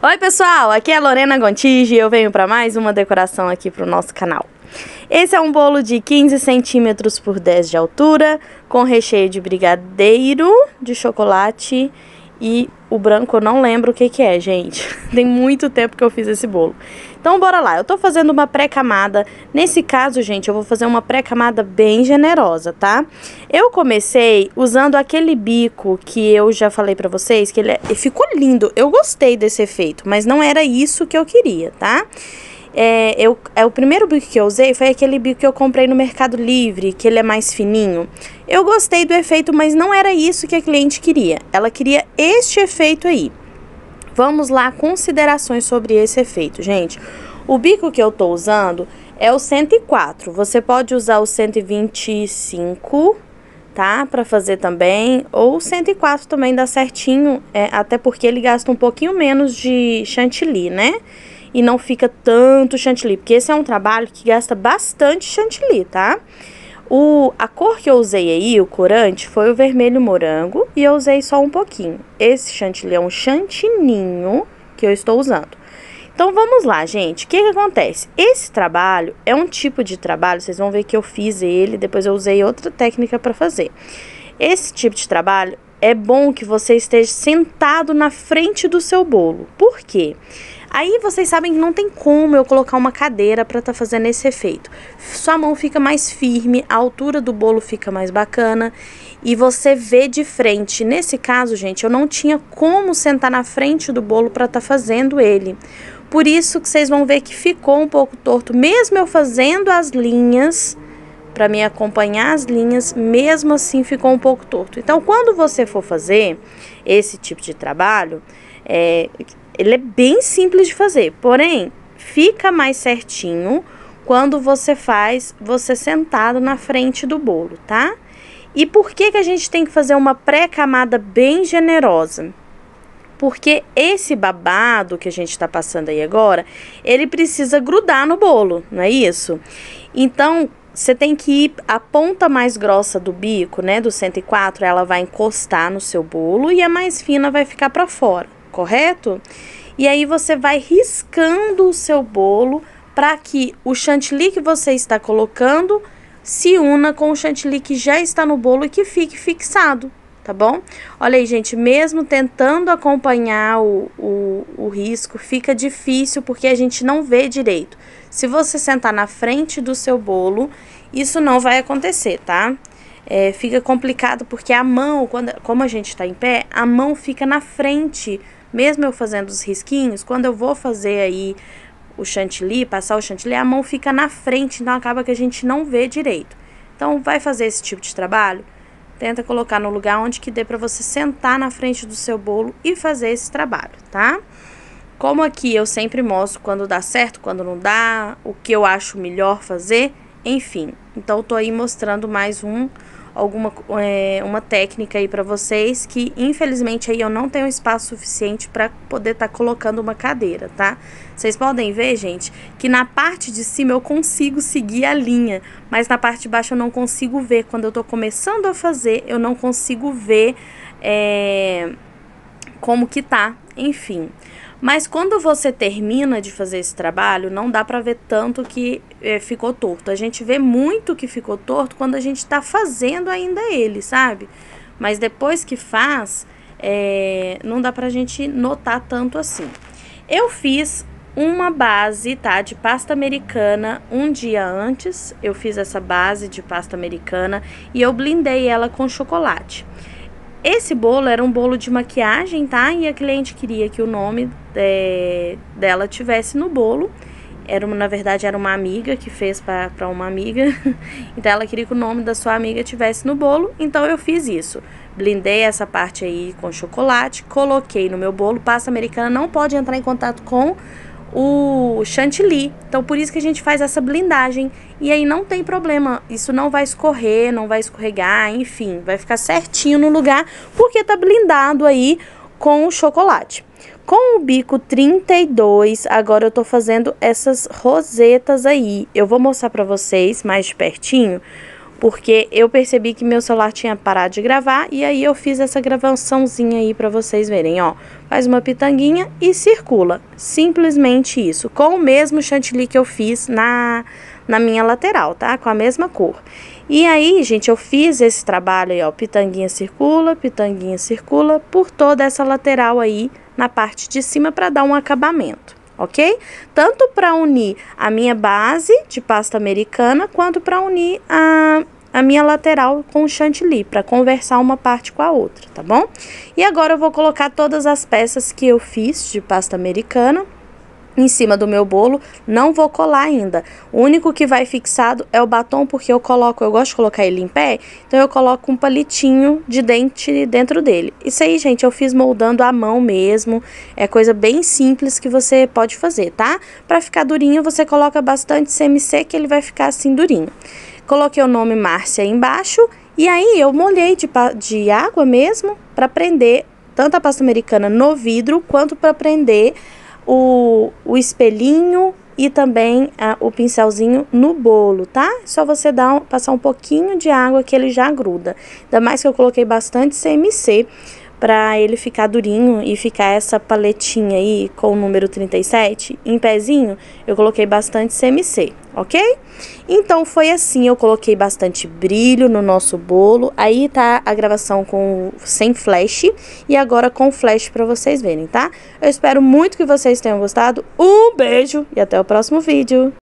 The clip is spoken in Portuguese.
Oi pessoal, aqui é a Lorena Gontijo e eu venho para mais uma decoração aqui para o nosso canal. Esse é um bolo de 15 centímetros por 10 de altura, com recheio de brigadeiro, de chocolate e o branco eu não lembro o que é, gente. Tem muito tempo que eu fiz esse bolo. Então bora lá, eu tô fazendo uma pré-camada. Nesse caso, gente, eu vou fazer uma pré-camada bem generosa, tá? Eu comecei usando aquele bico que eu já falei pra vocês, que ele ficou lindo. Eu gostei desse efeito, mas não era isso que eu queria, tá? O primeiro bico que eu usei foi aquele bico que eu comprei no Mercado Livre, que ele é mais fininho. Eu gostei do efeito, mas não era isso que a cliente queria. Ela queria este efeito aí. Vamos lá, considerações sobre esse efeito, gente. O bico que eu tô usando é o 104. Você pode usar o 125, tá? Pra fazer também. Ou o 104 também dá certinho, até porque ele gasta um pouquinho menos de chantilly, né? E não fica tanto chantilly, porque esse é um trabalho que gasta bastante chantilly, tá? A cor que eu usei aí, o corante, foi o vermelho morango e eu usei só um pouquinho. Esse chantilly é um chantininho que eu estou usando. Então vamos lá, gente. O que acontece? Esse trabalho é um tipo de trabalho, vocês vão ver que eu fiz ele, depois eu usei outra técnica para fazer. Esse tipo de trabalho é bom que você esteja sentado na frente do seu bolo. Por quê? Aí vocês sabem que não tem como eu colocar uma cadeira para estar fazendo esse efeito. Sua mão fica mais firme, a altura do bolo fica mais bacana e você vê de frente. Nesse caso, gente, eu não tinha como sentar na frente do bolo para estar fazendo ele. Por isso que vocês vão ver que ficou um pouco torto, mesmo eu fazendo as linhas, para me acompanhar as linhas, mesmo assim ficou um pouco torto. Então, quando você for fazer esse tipo de trabalho, ele é bem simples de fazer, porém, fica mais certinho quando você faz você sentado na frente do bolo, tá? E por que a gente tem que fazer uma pré-camada bem generosa? Porque esse babado que a gente tá passando aí agora, ele precisa grudar no bolo, não é isso? Então, você tem que ir, a ponta mais grossa do bico, né, do 104, ela vai encostar no seu bolo e a mais fina vai ficar para fora, correto? E aí você vai riscando o seu bolo para que o chantilly que você está colocando se una com o chantilly que já está no bolo e que fique fixado, tá bom? Olha aí, gente, mesmo tentando acompanhar o risco, fica difícil porque a gente não vê direito. Se você sentar na frente do seu bolo, isso não vai acontecer, tá? Fica complicado porque a mão, como a gente está em pé, a mão fica na frente. Mesmo eu fazendo os risquinhos, quando eu vou fazer aí o chantilly, passar o chantilly, a mão fica na frente, então acaba que a gente não vê direito. Então, vai fazer esse tipo de trabalho, tenta colocar no lugar onde que dê pra você sentar na frente do seu bolo e fazer esse trabalho, tá? Como aqui eu sempre mostro quando dá certo, quando não dá, o que eu acho melhor fazer, enfim. Então, eu tô aí mostrando mais uma técnica aí pra vocês que infelizmente aí eu não tenho espaço suficiente pra poder estar colocando uma cadeira, tá? Vocês podem ver, gente, que na parte de cima eu consigo seguir a linha, mas na parte de baixo eu não consigo ver. Quando eu tô começando a fazer, eu não consigo ver como que tá, enfim. Mas quando você termina de fazer esse trabalho, não dá pra ver tanto que ficou torto. A gente vê muito que ficou torto quando a gente tá fazendo ainda ele, sabe? Mas depois que faz, não dá pra gente notar tanto assim. Eu fiz uma base, tá, de pasta americana um dia antes. Eu fiz essa base de pasta americana e eu blindei ela com chocolate. Esse bolo era um bolo de maquiagem, tá? E a cliente queria que o nome dela tivesse no bolo. Na verdade, era uma amiga que fez para uma amiga. Então, ela queria que o nome da sua amiga tivesse no bolo. Então, eu fiz isso. Blindei essa parte aí com chocolate, coloquei no meu bolo. Pasta americana não pode entrar em contato com o chantilly. Então, por isso que a gente faz essa blindagem. E aí não tem problema, isso não vai escorrer, não vai escorregar, enfim, vai ficar certinho no lugar, porque tá blindado aí com o chocolate. Com o bico 32, agora eu tô fazendo essas rosetas aí. Eu vou mostrar pra vocês mais de pertinho porque eu percebi que meu celular tinha parado de gravar e aí eu fiz essa gravaçãozinha aí pra vocês verem, ó. Faz uma pitanguinha e circula, simplesmente isso, com o mesmo chantilly que eu fiz na minha lateral, tá? Com a mesma cor. E aí, gente, eu fiz esse trabalho aí, ó, pitanguinha circula por toda essa lateral aí na parte de cima para dar um acabamento, ok? Tanto para unir a minha base de pasta americana, quanto para unir a minha lateral com o chantilly, para conversar uma parte com a outra, tá bom? E agora eu vou colocar todas as peças que eu fiz de pasta americana em cima do meu bolo. Não vou colar ainda. O único que vai fixado é o batom, porque eu gosto de colocar ele em pé, então eu coloco um palitinho de dente dentro dele. Isso aí, gente, eu fiz moldando à mão mesmo. É coisa bem simples que você pode fazer, tá? Pra ficar durinho, você coloca bastante CMC, que ele vai ficar assim durinho. Coloquei o nome Márcia embaixo e aí eu molhei de água mesmo pra prender tanto a pasta americana no vidro, quanto pra prender o espelhinho e também o pincelzinho no bolo, tá? Só você passar um pouquinho de água que ele já gruda. Ainda mais que eu coloquei bastante CMC pra ele ficar durinho e ficar essa paletinha aí com o número 37 em pezinho. Eu coloquei bastante CMC, ok? Então foi assim, eu coloquei bastante brilho no nosso bolo. Aí tá a gravação sem flash e agora com flash pra vocês verem, tá? Eu espero muito que vocês tenham gostado. Um beijo e até o próximo vídeo.